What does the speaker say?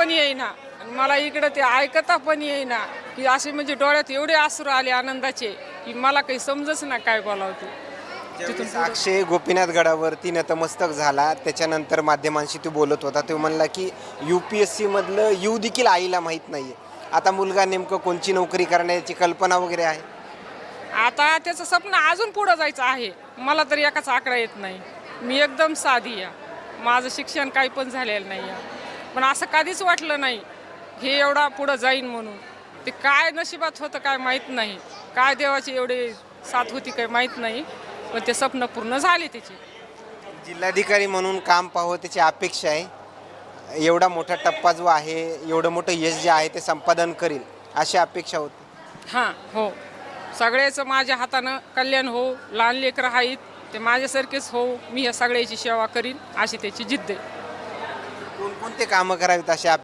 पण येईना आणि मला इकडं ते ऐकता पण येईना की असे म्हणजे डोळ्यात एवढे अश्रू आले आनंदाचे की मला काही समजच ना काय बोलावं ते. ज्यावेळेस अक्षय गोपीनाथ गडावरती नतमस्तक झाला त्याच्यानंतर माध्यमांशी तू बोलत होता तो म्हणला की UPSC मधलं यू देखील आईला माहीत नाहीये. आता मुलगा नेमकं कोणची नोकरी करण्याची कल्पना वगैरे आहे? आता त्याचं स्वप्न अजून पुढं जायचं आहे. मला तरी एकाच आकडा येत नाही. मी एकदम साधी आहे. माझं शिक्षण काही पण झालेलं नाही आहे. पण असं कधीच वाटलं नाही हे एवढा पुढं जाईन म्हणून. ते काय नशिबात होतं काय माहीत नाही. काय देवाची एवढी साथ होती काय माहीत नाही. पण ते स्वप्न पूर्ण झाले त्याचे. जिल्हाधिकारी म्हणून काम पाहावं त्याची अपेक्षा आहे. एवढा मोठा टप्पा जो आहे एवढं मोठं यश जे आहे ते संपादन करील अशी अपेक्षा होती. हां हो सगळ्याचं माझ्या हातानं कल्याण हो. लहान लेकरं आहेत ते माझ्यासारखेच हो. मी या सगळ्याची सेवा करीन अशी त्याची जिद्द आहे. कोणकोणते कामं करावीत अशी